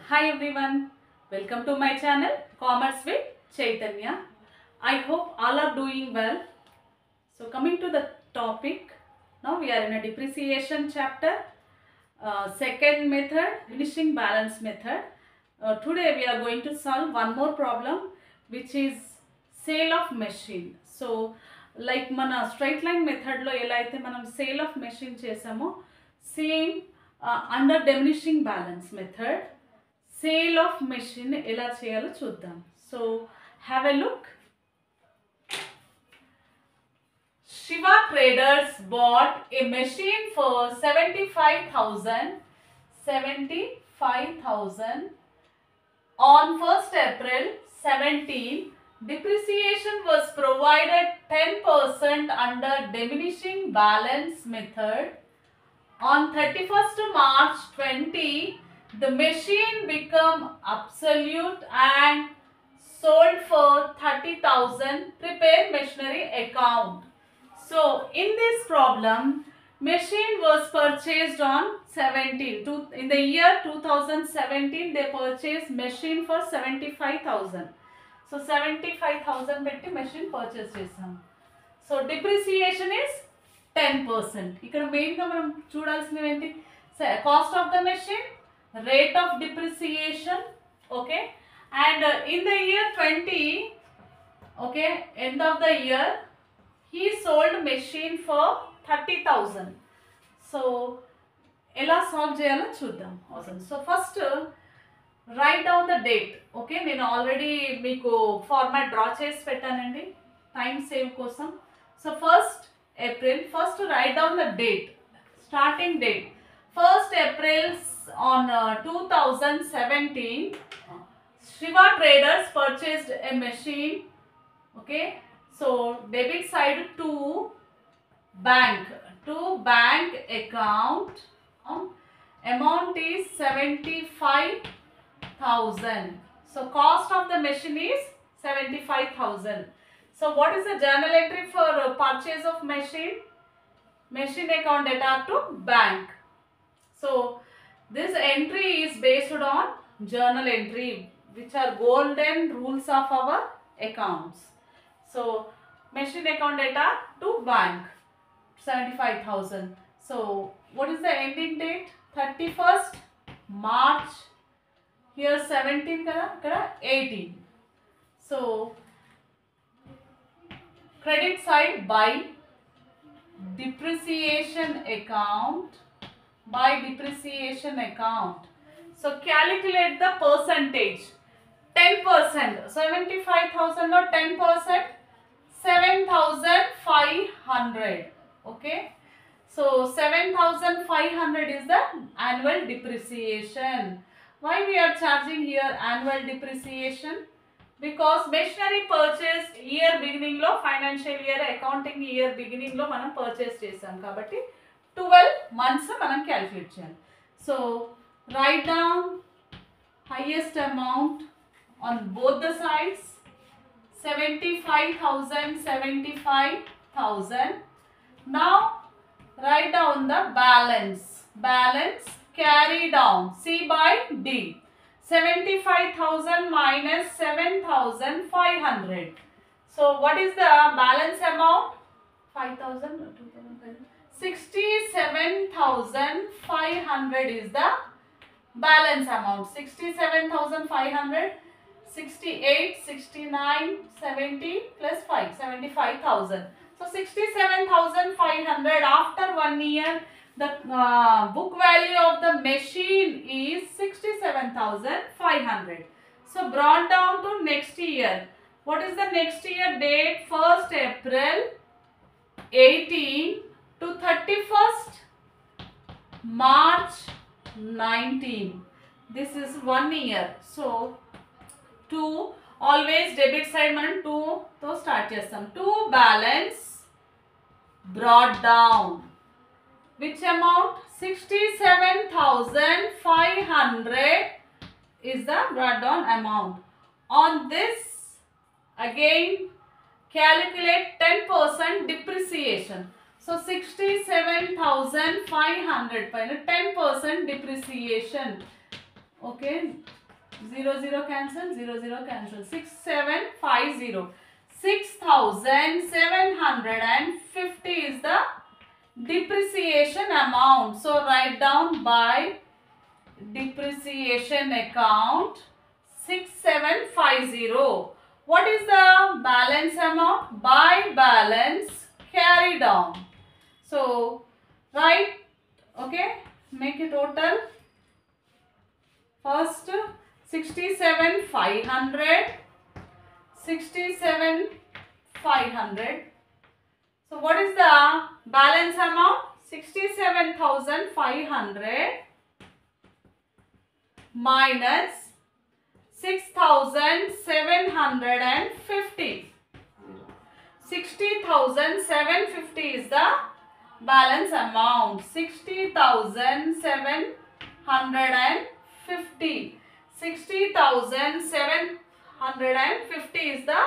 Hi everyone, welcome to my channel Commerce with Chaitanya. I hope all are doing well. So coming to the topic, now we are in a depreciation chapter, second method, finishing balance method. Today we are going to solve one more problem, which is sale of machine. So like mana straight line method lo ela aithe manam sale of machine chesamo, same under diminishing balance method sale of machine ఎలా చేయాలో చూద్దాం. So have a look. Shiva Traders bought a machine for 75,000 on 1st April 17. Depreciation was provided 10% under diminishing balance method. On 31st March 20, the machine became obsolete and sold for 30,000. Prepare machinery account. So in this problem, machine was purchased on 17. In the year 2017, they purchased machine for 75,000. So 75,000 petti machine purchase chesam. So depreciation is 10%. ఇక్కడ main గా మనం చూడాల్సినవి ఏంటి? Cost of the machine, rate of depreciation, okay, and in the year 20, okay, end of the year he sold machine for 30,000. So ela solve cheyalo chuddam. Awesome. So first write down the date. Okay, nenu already meeku format draw chesi pettanandi time save kosam. So 1st April, first write down the date, starting date 1st April on 2017, Shiva Traders purchased a machine. Okay, so debit side to bank account, amount is 75,000. So cost of the machine is 75,000. So what is the journal entry for purchase of machine? Machine account data to bank. So this entry is based on journal entry, which are golden rules of our accounts. So machine account data to bank 75,000. So what is the ending date? 31st March. Here 17 kada, ikkada 18. So credit side by depreciation account. By depreciation account. So calculate the percentage. 10%. 75,000 or 10%. 7,500. Okay. So 7,500 is the annual depreciation. Why we are charging here annual depreciation? Because machinery purchase year beginning lo, financial year accounting year beginning lo manam purchase chesam kabatti 12 months మనం calculate చేయాలి. So right down highest amount on both the sides, 75,000. Now write down the balance carry down, C by D. 75,000 minus 7,500. So what is the balance amount? 5,000 or 2,500? 67,500 is the balance amount. 67,500, 68, 69, 70 plus 5, 75,000. So 67,500 after 1 year, the book value of the machine is 67,500. So brought down to next year. What is the next year date? 1st April 18 to 31st March 19. This is 1 year. So 2, always debit side మనం 2 తో start చేస్తాం. 2 balance brought down. Which amount? 67,500 is the brought down amount. On this again calculate 10% depreciation. So 67,500 పైన 10% depreciation. Okay. Okay, 0 0 cancel, 0 0 cancel. 6750. 6750 is the depreciation amount. So write down by depreciation account 6750. What is the balance amount? By balance carry down. So write, okay, make a total. First 67,500, 67,500. So what is the balance amount? 67,500 minus 6,750. 60,750 is the balance amount. 60,750. 60,750 is the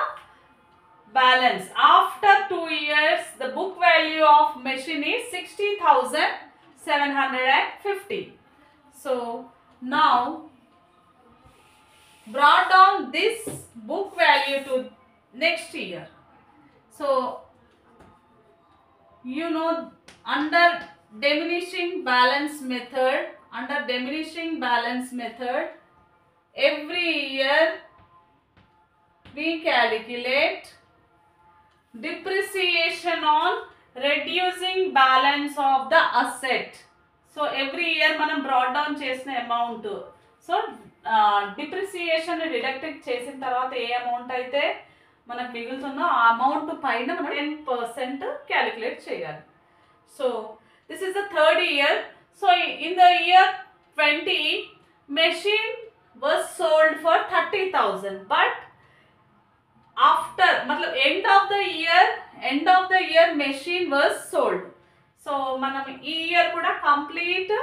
balance. After 2 years, the book value of machine is 60,750. So now brought down this book value to next year. So you know, under diminishing balance method, every year we calculate depreciation on reducing balance of the asset. So every year manam brought down chesina amount. So depreciation deduct chesin tarvata A amount అయితే మనకు మిగులుతుందో ఆ amount పైన మనం 10% calculate చేయాలి. So this is the third year. So in the year 20 machine was sold for 30,000, but after end of the year machine was sold. So మనం ఈ year కూడా complete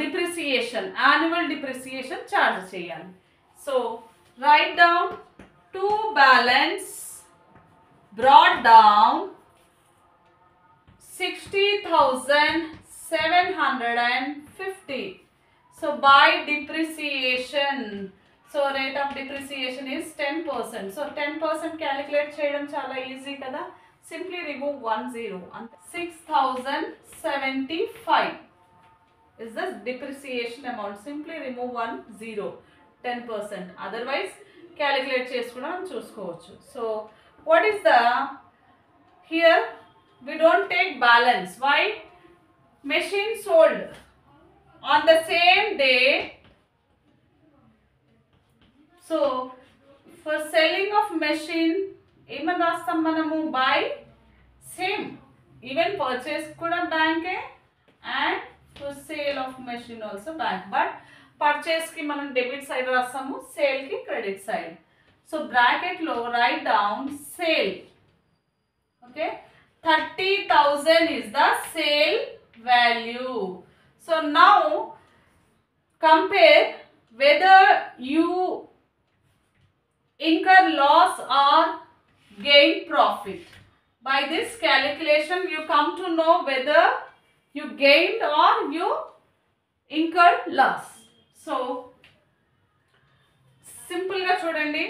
depreciation, annual depreciation charge చేయాలి. So write down to balance brought down 60,750. So by depreciation, so rate of depreciation is 10%. So 10% calculate చేయడం చాలా easy కదా. Simply remove 1 0. 6,075 is the depreciation amount. Simply remove 1 0. 10%. Otherwise calculate చేసుకున్నా చూసుకోవచ్చు. So what is the, here we don't take balance. Why? Machine sold on the same day. So for selling of machine ఏమని రాస్తాం మనము? by same. even purchase kuda bank and for sale of machine also bank, but purchase ki manam debit side rastamu, sale ki credit side. So bracket lo write down sale. Okay, 30,000 is the sale value. So now compare whether you incur loss or gain profit. By this calculation you come to know whether you gained or you incurred loss. So simple ga chudandi,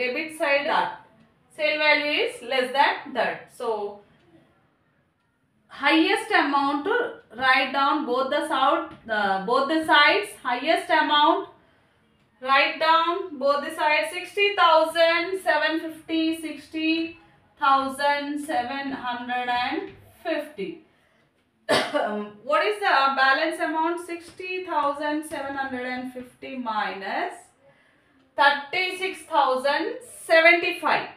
debit side that sale value is less than that. So highest amount to write down both the sides. Highest amount write down both the sides. 60,750, 60,750. What is the balance amount? 60,750 minus 36,075.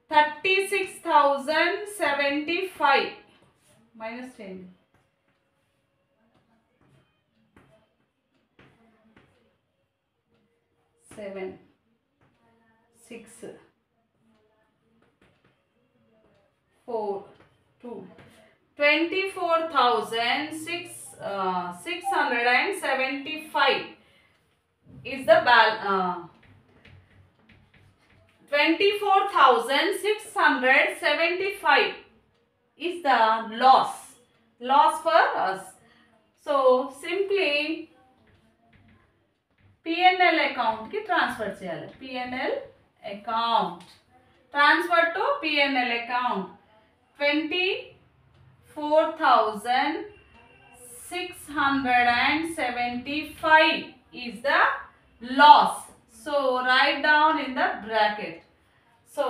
36,075 minus 10. 7 6 4 2 24,675 is the 24,675 is the loss for us. So simply PNL అకౌంట్కి transfer చేయాలి. PNL account transfer to PNL account 24,675 is the loss. So write down in the bracket. So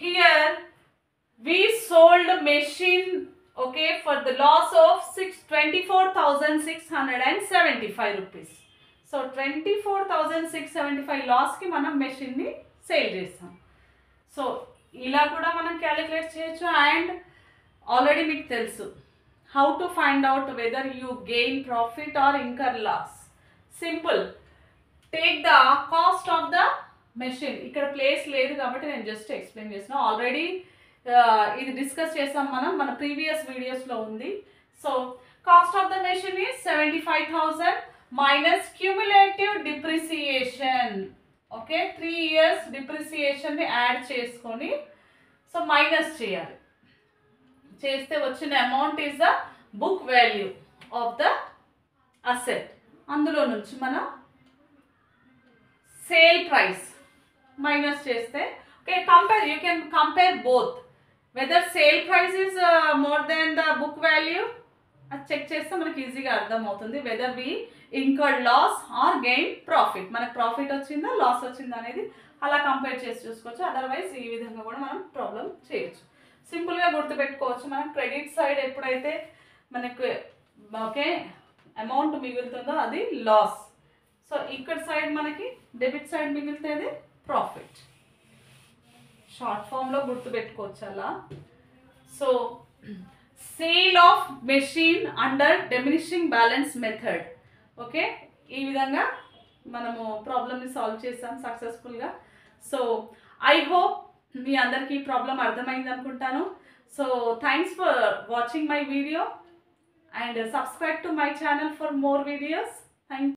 here we sold machine, okay, for the loss of 24,675 rupees. So 24,675 loss ki manam machine ni sale chestam. So ila kuda manam calculate cheyochu. And already meeku telusu how to find out whether you gain profit or incur loss. Simple. Take the cost of the machine. ఇక్కడ place లేదు కాబట్టి నేను just explain చేస్తున్నా. Already ఇది discuss చేసాం మన previous వీడియోస్లో ఉంది. So cost of the machine is 75,000 minus cumulative depreciation. Okay, 3 years డిప్రిసియేషన్ని యాడ్ చేసుకొని సో మైనస్ చేయాలి. చేస్తే వచ్చిన amount is the book value of the asset. అందులో నుంచి మనం సేల్ ప్రైస్ మైనస్ చేస్తే okay, you can compare both. Whether sale price is more than the book value అది చెక్ చేస్తే మనకి ఈజీగా అర్థమవుతుంది. Whether we incurred loss or gain profit, మనకు ప్రాఫిట్ వచ్చిందా లాస్ వచ్చిందా అనేది అలా కంపేర్ చేసి చూసుకోవచ్చు. అదర్వైజ్ ఈ విధంగా కూడా మనం ప్రాబ్లం చేయొచ్చు. సింపుల్గా గుర్తుపెట్టుకోవచ్చు. మనం క్రెడిట్ సైడ్ ఎప్పుడైతే మనకు ఓకే అమౌంట్ మిగులుతుందో అది లాస్. సో ఇక్కడ సైడ్ మనకి డెబిట్ సైడ్ మిగిలితేది ప్రాఫిట్. షార్ట్ ఫామ్లో గుర్తుపెట్టుకోవచ్చు అలా. So sale of machine under diminishing balance method. Okay, ఈ విధంగా మనము ప్రాబ్లమ్ని సాల్వ్ చేసాం సక్సెస్ఫుల్గా. సో ఐ హోప్ మీ అందరికీ ప్రాబ్లం అర్థమైంది అనుకుంటాను. So thanks for watching my video and subscribe to my channel for more videos. Thank